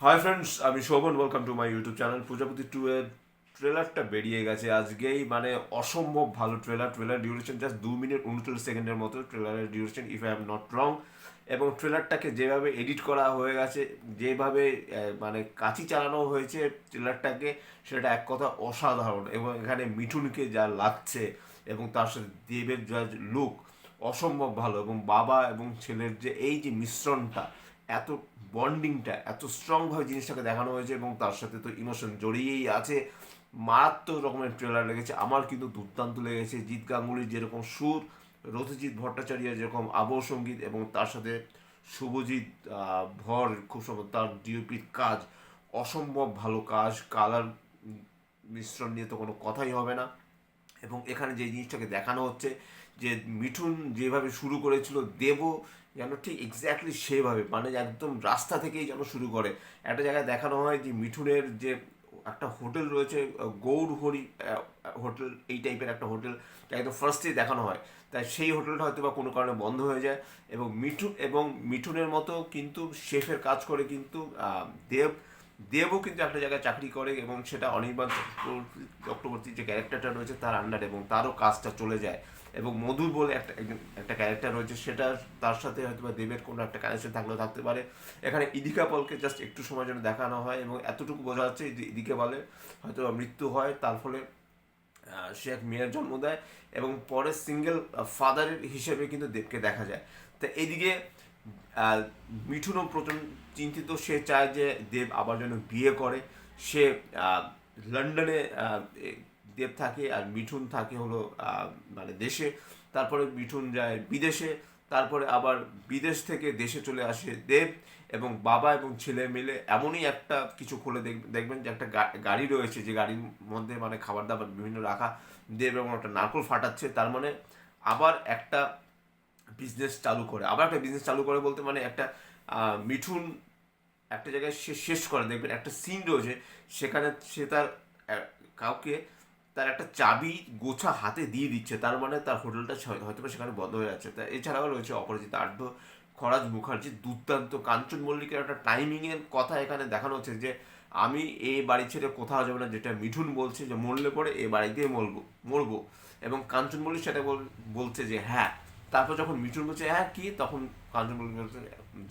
High friends, আমি Shobhan. Welcome to my YouTube channel. Prajapati 2 এর ট্রেলারটা বেরিয়ে গেছে আজকেই। মানে অসম্ভব ভালো ট্রেলার ডিউরেশন জাস্ট 2 মিনিট 39 সেকেন্ডের মতো ট্রেলারের duration, if I am not wrong. এবং ট্রেলারটাকে যেভাবে এডিট করা হয়ে গেছে, যেভাবে মানে কাঁচি চালানো হয়েছে ট্রেলারটাকে, সেটা এক কথা অসাধারণ। এবং এখানে মিঠুনকে যা লাগছে এবং তার সাথে দেবের যা লুক, অসম্ভব ভালো। এবং বাবা এবং ছেলের যে এই যে মিশ্রণটা, এত বন্ডিংটা এত স্ট্রংভাবে জিনিসটাকে দেখানো হয়েছে, এবং তার সাথে তো ইমোশন জড়িয়েই আছে। মারাত্মক রকমের ট্রেলার লেগেছে আমার, কিন্তু দুর্দান্ত লেগেছে। জিৎ গাঙ্গুলির যেরকম সুর, রথজিৎ ভট্টাচার্যের যেরকম আবহ সঙ্গীত, এবং তার সাথে শুভজিৎ ভর, খুব সম্ভব তার ডিওপির কাজ, অসম্ভব ভালো কাজ। কালার মিশ্রণ নিয়ে তো কোনো কথাই হবে না। এবং এখানে যে জিনিসটাকে দেখানো হচ্ছে, যে মিঠুন যেভাবে শুরু করেছিল, দেবও যেন ঠিক এক্স্যাক্টলি সেভাবে, মানে একদম রাস্তা থেকেই যেন শুরু করে। একটা জায়গায় দেখানো হয় যে মিঠুনের যে একটা হোটেল রয়েছে, গৌর হরি হোটেল, এই টাইপের একটা হোটেল, একদম ফার্স্টেই দেখানো হয়। তাই সেই হোটেলটা হয়তো বা কোনো কারণে বন্ধ হয়ে যায়, এবং মিঠুনের মতো কিন্তু শেফের কাজ করে কিন্তু দেব। দেবও কিন্তু একটা জায়গায় চাকরি করে, এবং সেটা অনির্বাণ চক্রবর্তীর যে ক্যারেক্টারটা রয়েছে তার আন্ডারে, এবং তারও কাজটা চলে যায়। এবং মধুর বলে একটা ক্যারেক্টার রয়েছে, সেটা তার সাথে হয়তো বা দেবের কোনো একটা কানেকশন থাকলেও থাকতে পারে। এখানে ইদিকা পলকে জাস্ট একটু সময়ের জন্য দেখানো হয়, এবং এতটুকু বোঝা যাচ্ছে যে ইদিকা পলে হয়তো মৃত্যু হয়, তার ফলে সে এক মেয়ের জন্ম দেয়, এবং পরে সিঙ্গেল ফাদারের হিসেবে কিন্তু দেবকে দেখা যায়। তো এইদিকে আহ, মিঠুনও প্রথম চিন্তিত, সে চায় যে দেব আবার যেন বিয়ে করে। সে আহ, লন্ডনে দেব থাকে, আর মিঠুন থাকে হলো মানে দেশে। তারপরে মিঠুন যায় বিদেশে, তারপরে আবার বিদেশ থেকে দেশে চলে আসে দেব। এবং বাবা এবং ছেলে মিলে এমনই একটা কিছু খুলে দেখবেন যে একটা গাড়ি রয়েছে, যে গাড়ির মধ্যে মানে খাবার দাবার বিভিন্ন রাখা। দেব এবং একটা নারকল ফাটাচ্ছে, তার মানে আবার একটা বিজনেস চালু করে বলতে মানে একটা মিঠুন একটা জায়গায় সে শেষ করে, দেখবেন একটা সিন রয়েছে, সেখানে সে তার কাউকে তার একটা চাবি গোছা হাতে দিয়ে দিচ্ছে, তার মানে তার হোটেলটা হয়তো বা সেখানে বন্ধ হয়ে যাচ্ছে। তা এছাড়াও রয়েছে অপরাজিতা আড্ড, খরাজ মুখার্জি, দুর্দান্ত। কাঞ্চন মল্লিকের একটা টাইমিংয়ের কথা এখানে দেখানো হচ্ছে, যে আমি এই বাড়ি ছেড়ে কোথাও যাবো না, যেটা মিঠুন বলছে যে মরলে পরে এই বাড়িতেই মরবো। এবং কাঞ্চন মল্লিক সেটা বলছে যে হ্যাঁ। তারপর যখন মিঠুন বলছে হ্যাঁ কি, তখন কাঞ্চন মল্লিক বলছে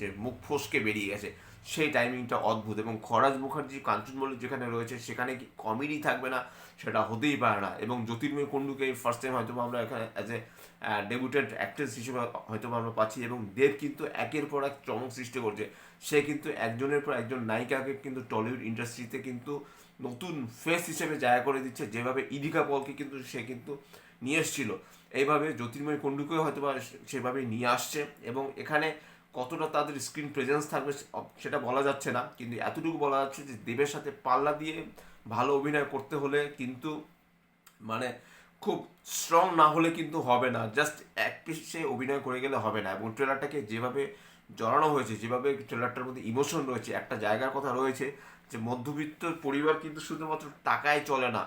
যে মুখ ফসকে বেরিয়ে গেছে। সেই টাইমিংটা অদ্ভুত। এবং খরাজ মুখার্জি, কাঞ্চন মল্লিক যেখানে রয়েছে, সেখানে কি কমেডি থাকবে না, সেটা হতেই পারে না। এবং জ্যোতির্ময় কুণ্ডুকে ফার্স্ট টাইম হয়তো আমরা এখানে অ্যাজ এ ডেবিউটেড অ্যাক্ট্রেস হিসেবে হয়তো আমরা পাচ্ছি। এবং দেব কিন্তু একের পর এক চমক সৃষ্টি করছে। সে কিন্তু একজনের পর একজন নায়িকাকে কিন্তু টলিউড ইন্ডাস্ট্রিতে কিন্তু নতুন ফেস হিসেবে জায়গা করে দিচ্ছে, যেভাবে ইদিকা পলকে কিন্তু সে কিন্তু নিয়ে এসেছিল, এইভাবে জ্যোতির্ময় কুণ্ডুকেও হয়তো বা সেভাবে নিয়ে আসছে। এবং এখানে কতটা তাদের স্ক্রিন প্রেজেন্স থাকবে সেটা বলা যাচ্ছে না, কিন্তু এতটুকু বলা যাচ্ছে যে দেবের সাথে পাল্লা দিয়ে ভালো অভিনয় করতে হলে কিন্তু মানে খুব স্ট্রং না হলে কিন্তু হবে না, জাস্ট এক পিসে অভিনয় করে গেলে হবে না। এবং ট্রেলারটাকে যেভাবে জড়ানো হয়েছে, যেভাবে ট্রেলারটার মধ্যে ইমোশন রয়েছে, একটা জায়গার কথা রয়েছে যে মধ্যবিত্ত পরিবার কিন্তু শুধুমাত্র টাকায় চলে না,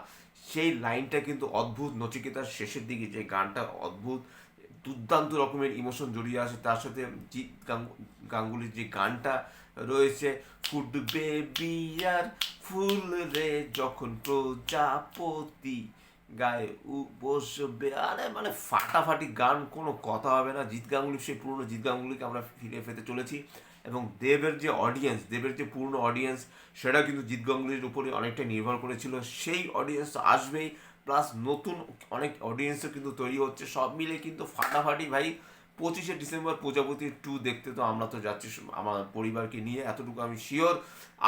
সেই লাইনটা কিন্তু অদ্ভুত। নচিকেতার শেষের দিকে যে গানটা অদ্ভুত, দুর্দান্ত রকমের ইমোশন জড়িয়ে আছে। তার সাথে জিৎ গাঙ্গুলির যে গানটা রয়েছে, ফুটবে বিয়ার ফুল রে যখন প্রজাপতি গায়ে বসবে, আরে মানে ফাটাফাটি গান, কোনো কথা হবে না। জিৎ গাঙ্গুলি, সেই পুরনো জিৎ গাঙ্গুলিকে আমরা ফিরে পেতে চলেছি। এবং দেবের যে পুরনো অডিয়েন্স, সেটা কিন্তু জিৎ গাঙ্গুলির উপরে অনেকটা নির্ভর করেছিল। সেই অডিয়েন্স আসবেই, প্লাস নতুন অনেক অডিয়েন্সও কিন্তু তৈরি হচ্ছে। সব মিলে কিন্তু ফাটাফাটি ভাই। 25শে ডিসেম্বর প্রজাপতি 2 দেখতে তো আমরা তো যাচ্ছি আমার পরিবারকে নিয়ে, এতটুকু আমি শিওর।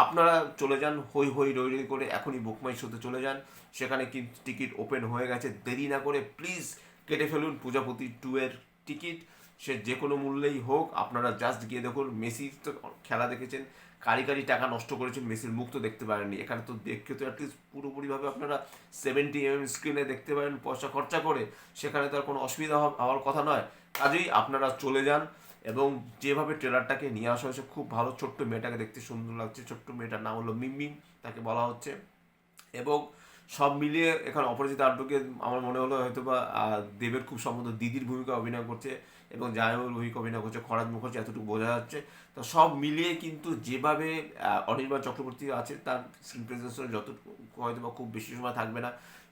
আপনারা চলে যান হই হই রই রই করে, এখনই বুকমাই শোতে চলে যান, সেখানে কিন্তু টিকিট ওপেন হয়ে গেছে। দেরি না করে প্লিজ কেটে ফেলুন প্রজাপতি 2 এর টিকিট। সে যে কোনো মূল্যেই হোক, আপনারা জাস্ট গিয়ে দেখুন। মেসি তো খেলা দেখেছেন, কারি কারি টাকা নষ্ট করেছেন, মেসির মুখ তো দেখতে পারেননি। এখানে তো দেখে তো অ্যাটলিস্ট পুরোপুরিভাবে আপনারা 70 mm স্ক্রিনে দেখতে পারেন পয়সা খরচা করে, সেখানে তো আর কোনো অসুবিধা হওয়ার কথা নয়। কাজেই আপনারা চলে যান। এবং যেভাবে ট্রেলারটাকে নিয়ে আসা হয়েছে খুব ভালো, ছোট্ট মেয়েটাকে দেখতে সুন্দর লাগছে। ছোট্ট মেয়েটার নাম হলো মিমমিম, তাকে বলা হচ্ছে। এবং সব মিলিয়ে এখানে অপরাজিতা আড্ডকে আমার মনে হলো হয়তো বা দেবের খুব সম্ভবত দিদির ভূমিকা অভিনয় করছে। এবং জায়মুল রুহিক অভিনয় করছে খরাজ মুখার্জি, এতটুকু বোঝা যাচ্ছে। তো সব মিলিয়ে কিন্তু যেভাবে অনির্বাণ চক্রবর্তী আছে, তার স্ক্রিন প্রেজেন্সের যতটুকু হয়তো বা খুব বেশি সময় থাকবে না,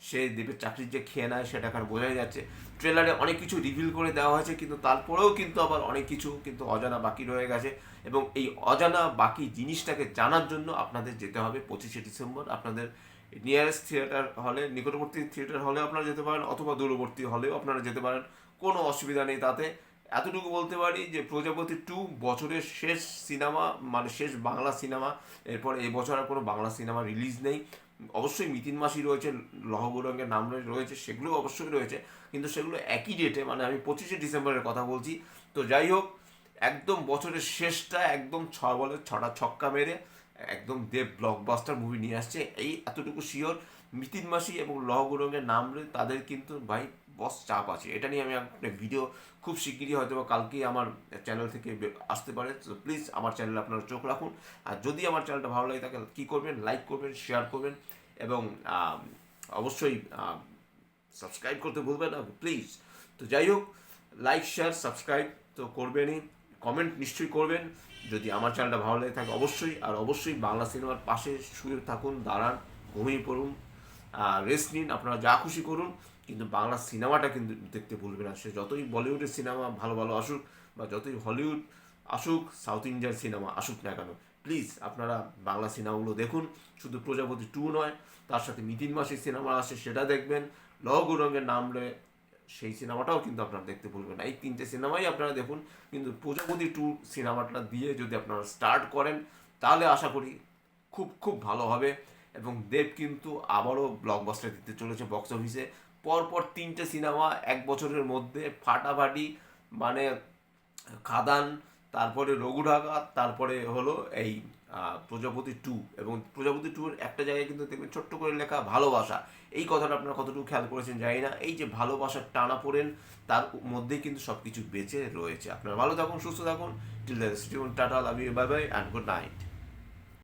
সে দেবের চাকরির যে খেয়ে নেয় সেটা এখানে বোঝাই যাচ্ছে। ট্রেলারে অনেক কিছু রিভিল করে দেওয়া হয়েছে, কিন্তু তারপরেও কিন্তু আবার অনেক কিছু কিন্তু অজানা বাকি রয়ে গেছে, এবং এই অজানা বাকি জিনিসটাকে জানার জন্য আপনাদের যেতে হবে 25শে ডিসেম্বর। আপনাদের নিয়ারেস্ট থিয়েটার হলে, নিকটবর্তী থিয়েটার হলে আপনারা যেতে পারেন, অথবা দূরবর্তী হলেও আপনারা যেতে পারেন, কোনো অসুবিধা নেই তাতে। এতটুকু বলতে পারি যে প্রজাপতি 2 বছরের শেষ সিনেমা, মানে শেষ বাংলা সিনেমা। এরপর এই বছর আর কোনো বাংলা সিনেমা রিলিজ নেই। অবশ্যই মিতিন মাসি রয়েছে, লহ গৌরঙ্গের নাম রয়েছে, সেগুলো অবশ্যই রয়েছে, কিন্তু সেগুলো একই ডেটে, মানে আমি 25শে ডিসেম্বরের কথা বলছি। তো যাই হোক, একদম বছরের শেষটা একদম 6 বলে 6টা ছক্কা মেরে একদম দেব ব্লকবাস্টার মুভি নিয়ে আসছে, এই এতটুকু শিওর। মিতিন মাসি এবং লহ গৌরঙ্গের নাম তাদের কিন্তু ভাই বস চাপ আছে। এটা নিয়ে আমি একটা ভিডিও খুব শিগগিরই হয়তো বা কালকেই আমার চ্যানেল থেকে আসতে পারে। তো প্লিজ আমার চ্যানেলে আপনারা চোখ রাখুন। আর যদি আমার চ্যানেলটা ভালো লাগে তাকে কী করবেন, লাইক করবেন, শেয়ার করবেন, এবং অবশ্যই সাবস্ক্রাইব করতে ভুলবেন না প্লিজ। তো যাই হোক, লাইক শেয়ার সাবস্ক্রাইব তো করবেনই, কমেন্ট নিশ্চয়ই করবেন যদি আমার চ্যানেলটা ভালো লাগে থাকে অবশ্যই। আর অবশ্যই বাংলা সিনেমার পাশে শুয়ে থাকুন, দাঁড়ান, ঘুমিয়ে পড়ুন, রেস্ট নিন, আপনারা যা খুশি করুন, কিন্তু বাংলা সিনেমাটা কিন্তু দেখতে ভুলবেন না। সে যতই বলিউডের সিনেমা ভালো ভালো আসুক, বা যতই হলিউড আসুক, সাউথ ইন্ডিয়ান সিনেমা আসুক না কেন, প্লিজ আপনারা বাংলা সিনেমাগুলো দেখুন। শুধু প্রজাপতি 2 নয়, তার সাথে মিতিন মাসির সিনেমা আসে সেটা দেখবেন, লহ গৌরঙ্গের নামলে সেই সিনেমাটাও কিন্তু আপনারা দেখতে ভুলবেন না। এই 3টে সিনেমাই আপনারা দেখুন, কিন্তু প্রজাপতি 2 সিনেমাটা দিয়ে যদি আপনারা স্টার্ট করেন, তাহলে আশা করি খুব খুব ভালো হবে। এবং দেব কিন্তু আবারও ব্লকবাস্টার দিতে চলেছে বক্স অফিসে। পরপর 3টে সিনেমা 1 বছরের মধ্যে ফাটাফাটি, মানে খাদান, তারপরে রঘুঢাকা, তারপরে হলো এই প্রজাপতি 2। এবং প্রজাপতি 2 এর একটা জায়গায় কিন্তু দেখবেন ছোট্ট করে লেখা ভালোবাসা। এই কথাটা আপনারা কতটুকু খেয়াল করেছেন জানি না। এই যে ভালোবাসার টানা পড়েন, তার মধ্যেই কিন্তু সব কিছু বেঁচে রয়েছে। আপনারা ভালো থাকুন, সুস্থ থাকুন। Till then, tata, love you, bye bye and good night.